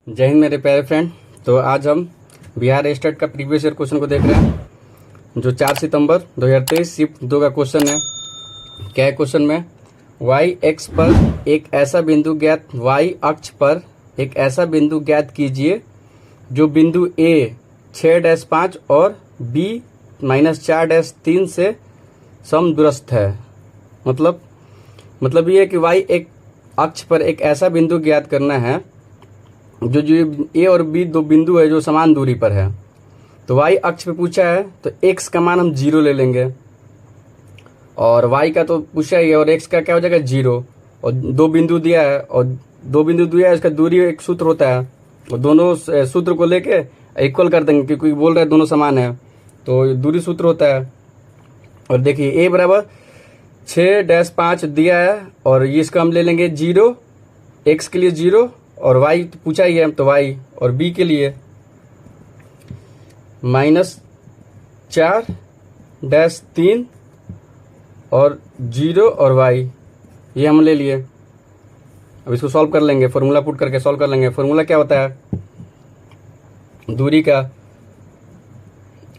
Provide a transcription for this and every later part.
जय हिंद मेरे प्यारे फ्रेंड। तो आज हम बिहार स्टेट का प्रीवियस ईयर क्वेश्चन को देख रहे हैं जो 4 सितंबर 2023 शिफ्ट 2 का क्वेश्चन है। क्या है क्वेश्चन में? वाई एक्स पर एक ऐसा बिंदु ज्ञात वाई अक्ष पर एक ऐसा बिंदु ज्ञात कीजिए जो बिंदु ए 6-5 और बी -4-3 से समदूरस्थ है। मतलब ये है कि वाई एक अक्ष पर एक ऐसा बिंदु ज्ञात करना है जो ए और बी दो बिंदु है जो समान दूरी पर है। तो वाई अक्ष पे पूछा है तो एक्स का मान हम 0 ले लेंगे और वाई का तो पूछा ही है और एक्स का क्या हो जाएगा 0। और दो बिंदु दिया है इसका दूरी एक सूत्र होता है और दोनों सूत्र को लेके इक्वल कर देंगे क्योंकि बोल रहे हैं दोनों समान है तो दूरी सूत्र होता है। और देखिए ए बराबर 6-5 दिया है और ये इसका हम ले लेंगे 0, एक्स के लिए 0 और y तो पूछा ही है तो y, और b के लिए -4-3 और 0 और y ये हम ले लिए। अब इसको सॉल्व कर लेंगे, फॉर्मूला पुट करके सॉल्व कर लेंगे। फॉर्मूला क्या होता है दूरी का?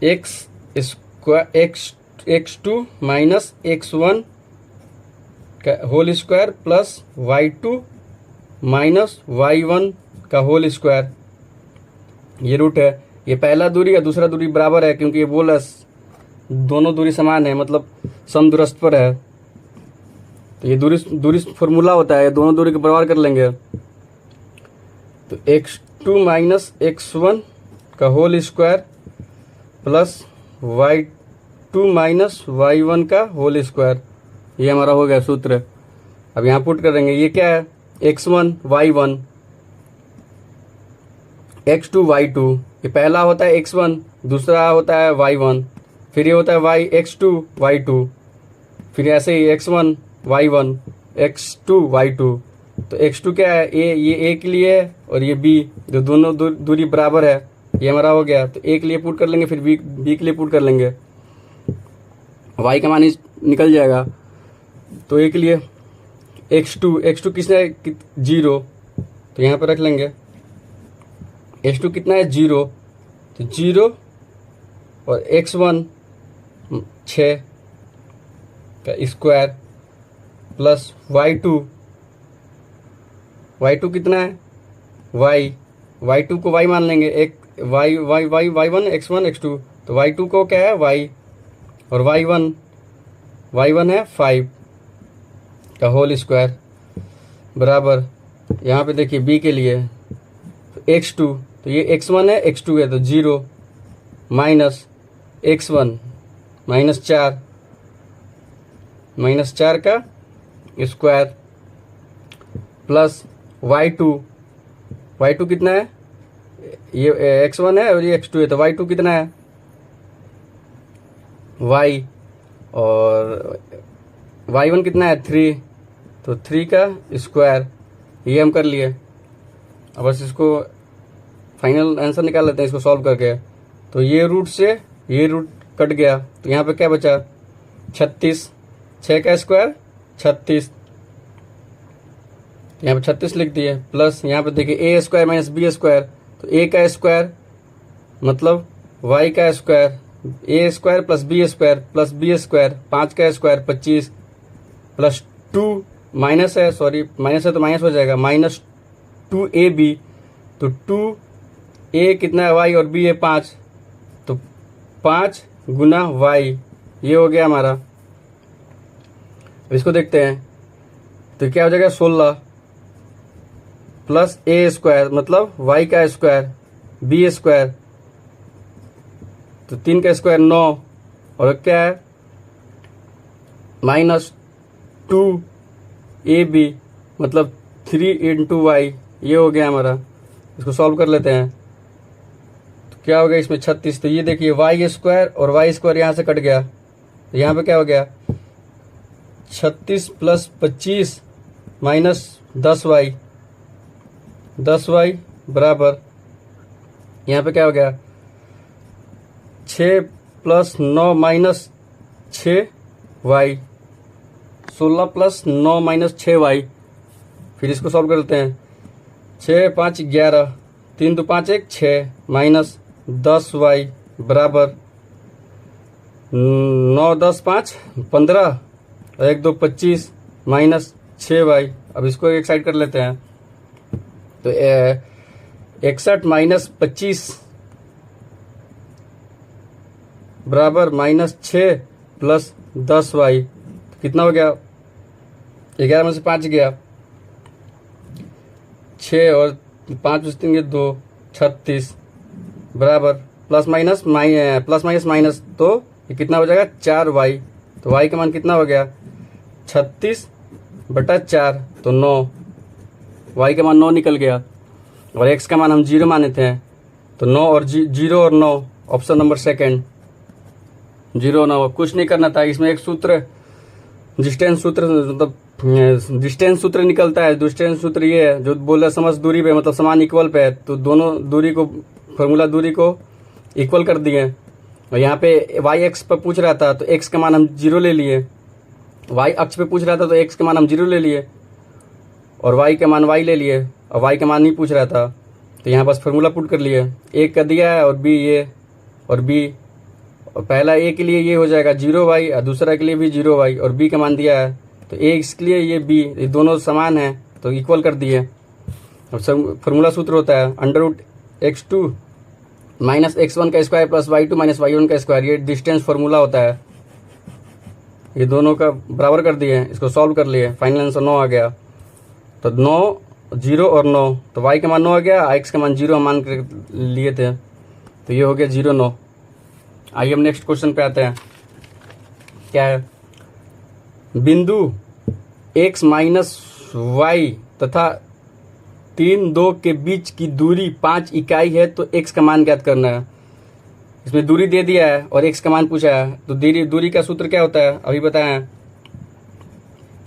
x2 -x1 का whole square plus y2 -y1 का होल स्क्वायर। ये रूट है। ये पहला दूरी है, दूसरा दूरी बराबर है क्योंकि ये बोल दोनों दूरी समान है मतलब समदूरस्थ पर है। तो ये दूरी फॉर्मूला होता है, दोनों दूरी को बराबर कर लेंगे। तो x2 -x1 का whole square plus y2 -y1 का होल स्क्वायर, ये हमारा हो गया सूत्र। अब यहाँ पुट करेंगे। ये क्या है? x1 y1 x2 y2। ये पहला होता है x1, दूसरा होता है y1, फिर ये होता है x2 y2, फिर ऐसे ही x1 y1 x2 y2। तो x2 क्या है? ये a के लिए है और ये b, जो दोनों दूरी बराबर है, ये हमारा हो गया। तो a के लिए पुट कर लेंगे, फिर b के लिए पुट कर लेंगे, y का मान निकल जाएगा। तो a के लिए x2 किसने 0, तो यहाँ पर रख लेंगे। x2 कितना है 0, तो 0 और x1 6 का स्क्वायर प्लस y2 कितना है y2 को y मान लेंगे। एक y1 x1 x2, तो y2 को क्या है y और y1 है 5 का होल स्क्वायर बराबर। यहाँ पे देखिए b के लिए x2, तो ये x1 है x2 है तो 0 माइनस x1 -4 का स्क्वायर प्लस y2 कितना है? ये x1 है और ये x2 है तो y2 कितना है y, और y1 कितना है 3, तो 3 का स्क्वायर, ये हम कर लिए। अब बस इसको फाइनल आंसर निकाल लेते हैं इसको सॉल्व करके। तो ये रूट से ये रूट कट गया तो यहाँ पे क्या बचा 36, 6 का स्क्वायर 36, यहाँ पे 36 लिख दिए प्लस यहाँ पे देखिए a² -b², तो a का स्क्वायर मतलब y का square, a² plus b² plus b², 5 का स्क्वायर 25 प्लस 2 माइनस है, सॉरी माइनस है तो माइनस हो जाएगा, -2ab, तो 2a कितना है y और b है 5, तो 5 गुना y, ये हो गया हमारा। अब इसको देखते हैं तो क्या हो जाएगा 16 प्लस a² मतलब y का स्क्वायर b², तो 3 का स्क्वायर 9 और क्या है -2ab मतलब 3 × y, ये हो गया हमारा। इसको सॉल्व कर लेते हैं तो क्या हो गया इसमें 36, तो ये देखिए y² और y² यहाँ से कट गया तो यहाँ पे क्या हो गया 36 + 25 -10y बराबर, यहाँ पे क्या हो गया 6 + 9 - 6y, 16 + 9 - 6y। फिर इसको सॉल्व कर लेते हैं। 6 5 11, 3 2 5 1 6 माइनस 10y बराबर 9 10 5 15 और 1 2 25 माइनस 6y। अब इसको एक साइड कर लेते हैं। तो 61 माइनस 25 बराबर माइनस 6 प्लस 10y। कितना हो गया? 11 में से 5 गया, 6 और 5 में 3 2 36 बराबर प्लस माइनस माइनस तो ये कितना हो जाएगा? 4y। तो y का मान कितना हो गया? 36/4 तो 9। y का मान 9 निकल गया और x का मान हम 0 माने थे। तो 9 और 0 और 9 ऑप्शन नंबर सेकंड 0 9। कुछ नहीं करना था। इसमें एक सूत्र डिस्टेंस सूत्र मतलब डिस्टेंस सूत्र निकलता है। डिस्टेंस सूत्र ये है जो बोला समझ दूरी पे मतलब समान इक्वल पे है, तो दोनों दूरी को फॉर्मूला दूरी को इक्वल कर दिए। और यहाँ पे वाई एक्स पर पूछ रहा था तो एक्स का मान हम 0 ले लिए, वाई अक्ष पे पूछ रहा था तो एक्स का मान हम 0 ले लिए और वाई का मान वाई ले लिए और वाई का मान नहीं पूछ रहा था। तो यहाँ बस फार्मूला पुट कर लिए। एक का दिया है और बी ये और बी, और पहला ए के लिए ये हो जाएगा 0y और दूसरा के लिए भी 0y और बी का मान दिया है तो ए इसके लिए ये बी, ये दोनों समान है तो इक्वल कर दिए। अब फार्मूला सूत्र होता है √x2 माइनस x1 का square plus y2 minus y1 का स्क्वायर। ये डिस्टेंस फार्मूला होता है। ये दोनों का बराबर कर दिए, इसको सॉल्व कर लिए, फाइनल आंसर 9 आ गया। तो 9 0 और 9 तो y का मान 9 आ गया, x का मान 0 मान कर लिए थे तो ये हो गया 0 9। आइए हम नेक्स्ट क्वेश्चन पे आते हैं। क्या है? बिंदु x माइनस y तथा 3 2 के बीच की दूरी 5 इकाई है तो x का मान ज्ञात करना है। इसमें दूरी दे दिया है और x का मान पूछा है तो दूरी का सूत्र क्या होता है अभी बताएं।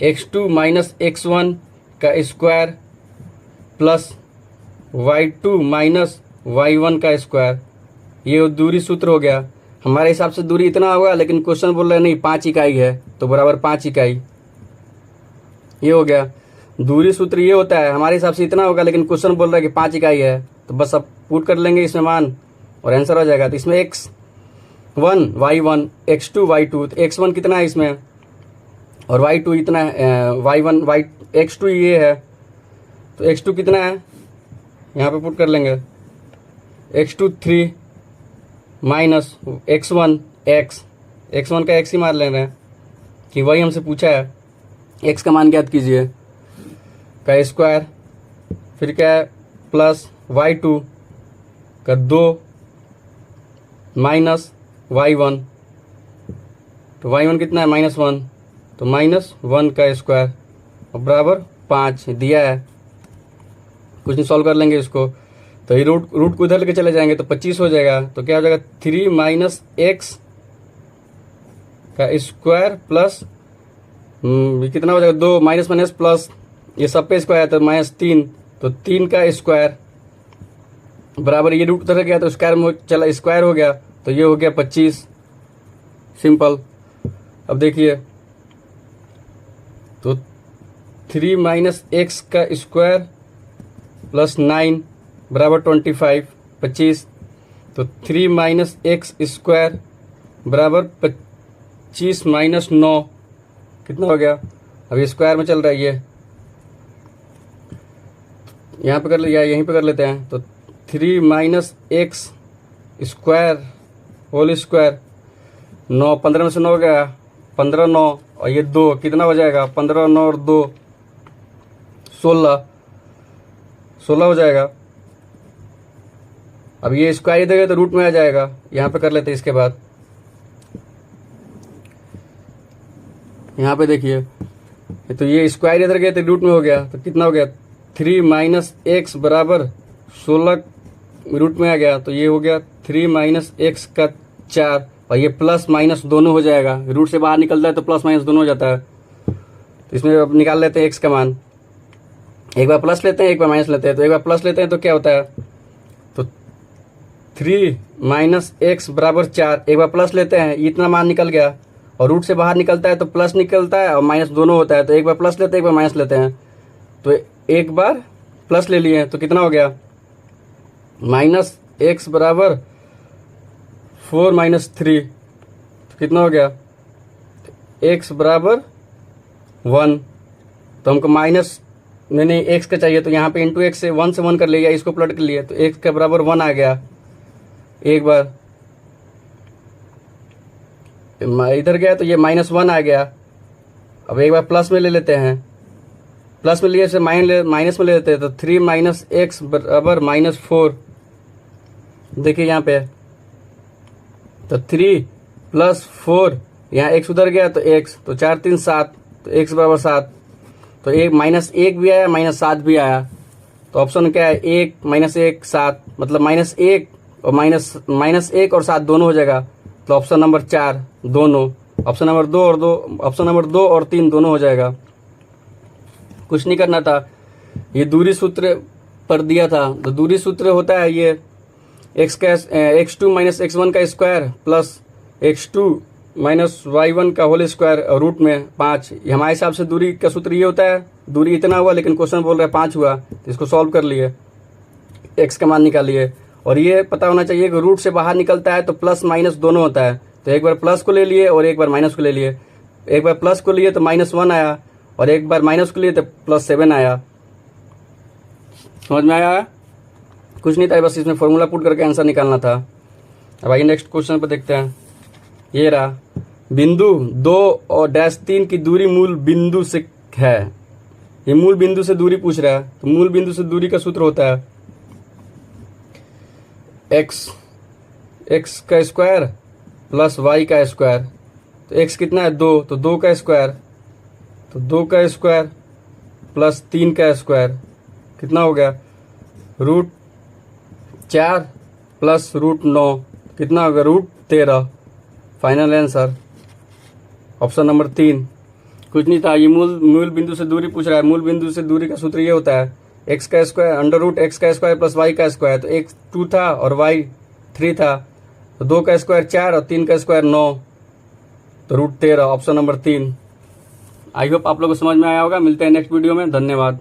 x2 माइनस x1 का square plus y2 minus y1 का स्क्वायर। ये दूरी सूत्र हो गया। हमारे हिसाब से दूरी इतना होगा लेकिन क्वेश्चन बोल रहा है नहीं 5 इकाई है तो बराबर 5 इकाई। ये हो गया। दूरी सूत्र ये होता है हमारे हिसाब से इतना होगा लेकिन क्वेश्चन बोल रहा है कि 5 इकाई है तो बस अब पुट कर लेंगे इसमें मान और आंसर हो जाएगा। तो इसमें x1 y1 x2 y2 तो x1 कितना है इसमें और y2 इतना है, y1 x2 ये है तो x2 कितना है यहाँ पे पुट कर लेंगे। x2 3 माइनस x1 x1 का x ही मार ले रहे हैं कि वही हमसे पूछा है। x का मान ज्ञात कीजिए का स्क्वायर, फिर क्या है प्लस y2 का 2 माइनस y1 तो y1 कितना है -1 तो -1 का स्क्वायर और बराबर 5 दिया है। कुछ नहीं सॉल्व कर लेंगे इसको तो ये रूट को उधर लेके चले जाएंगे तो 25 हो जाएगा। तो क्या हो जाएगा 3 माइनस x का स्क्वायर प्लस कितना हो जाएगा 2 माइनस माइनस प्लस ये सब पे स्क्वायर है तो -3 तो 3 का स्क्वायर बराबर ये रूट उधर गया तो स्क्वायर में चला स्क्वायर हो गया तो ये हो गया 25 सिंपल। अब देखिए तो 3 माइनस x का स्क्वायर प्लस 9 बराबर 25 तो 3 माइनस एक्स स्क्वायर बराबर 25 माइनस 9 कितना हो गया। अब ये स्क्वायर में चल रहा है ये यहाँ पे कर लिया यहीं पे कर लेते हैं तो 3 minus x square whole square 9 15 में से 9 गया 15 9 और ये 2 कितना हो जाएगा 15 9 और 2 16 हो जाएगा। अब ये स्क्वायर इधर गया तो रूट में आ जाएगा, यहाँ पे कर लेते हैं। इसके बाद यहाँ पे देखिए तो ये स्क्वायर इधर गया तो रूट में हो गया तो कितना हो गया 3 माइनस एक्स बराबर 16 रूट में आ गया तो ये हो गया 3 माइनस एक्स का 4 और ये प्लस माइनस दोनों हो जाएगा। रूट से बाहर निकलता है तो प्लस माइनस दोनों हो जाता है। तो इसमें अब निकाल लेते हैं एक्स का मान, एक बार प्लस लेते हैं एक बार माइनस लेते हैं। तो एक बार प्लस लेते हैं तो क्या होता है तो 3 माइनस एक्स बराबर 4 एक बार प्लस लेते हैं इतना मान निकल गया और रूट से बाहर निकलता है तो प्लस निकलता है और माइनस दोनों होता है। तो एक बार प्लस लेते हैं एक बार माइनस लेते हैं तो एक बार प्लस ले लिए तो कितना हो गया माइनस एक्स बराबर 4 माइनस 3, तो कितना हो गया, एक्स बराबर 1। तो हमको माइनस नहीं एक्स का चाहिए, तो यहाँ पे इंटू एक्स से 1 से 1 कर लिया, इसको प्लट कर लिया, तो एक्स के बराबर 1 आ गया। एक बार इधर गया तो ये -1 आ गया। अब एक बार प्लस में ले लेते हैं, प्लस में लिए से माइनस में ले लेते हैं, तो 3 माइनस एक्स बराबर -4। देखिए यहाँ पे तो 3 प्लस 4, यहाँ एक्स उधर गया तो एक्स, तो 4 3 7, तो एक्स बराबर 7। तो एक -1 भी आया, -7 भी आया, तो ऑप्शन क्या है, 1 -1 7, मतलब -1 और -1 और 7 दोनों हो जाएगा, तो ऑप्शन नंबर 4 दोनों, ऑप्शन नंबर 2 और 3 दोनों हो जाएगा। कुछ नहीं करना था, ये दूरी सूत्र पर दिया था, तो दूरी सूत्र होता है ये x2 माइनस x1 का square plus x2 minus y1 का होल स्क्वायर रूट में 5। हमारे हिसाब से दूरी का सूत्र ये होता है, दूरी इतना हुआ लेकिन क्वेश्चन बोल रहा है 5 हुआ, तो इसको सॉल्व कर लिए, x का मान निकालिए। और ये पता होना चाहिए कि रूट से बाहर निकलता है तो प्लस माइनस दोनों होता है, तो एक बार प्लस को ले लिए और एक बार माइनस को ले लिए। एक बार प्लस को लिए तो -1 आया, और एक बार माइनस को लिए तो +7 आया। समझ में आया? कुछ नहीं था, बस इसमें फॉर्मूला पुट करके आंसर निकालना था। अब आइए नेक्स्ट क्वेश्चन पर देखते हैं। ये रहा, बिंदु 2 और -3 की दूरी मूल बिंदु से है। ये मूल बिंदु से दूरी पूछ रहा है, तो मूल बिंदु से दूरी का सूत्र होता है x का स्क्वायर प्लस y का स्क्वायर। तो x कितना है, 2, तो 2 का स्क्वायर, तो 2 का स्क्वायर प्लस 3 का स्क्वायर कितना हो गया, √4 प्लस √9 कितना होगा, √13। Final answer option number 3। कुछ नहीं था, ये मूल बिंदु से दूरी पूछ रहा है। मूल बिंदु से दूरी का सूत्र ये होता है x का स्क्वायर √x का स्क्वायर प्लस y का स्क्वायर। तो x 2 था और y 3 था, तो 2 का स्क्वायर 4 और 3 का स्क्वायर 9, तो √13 ऑप्शन नंबर 3। आई होप आप लोगों को समझ में आया होगा। मिलते हैं नेक्स्ट वीडियो में, धन्यवाद।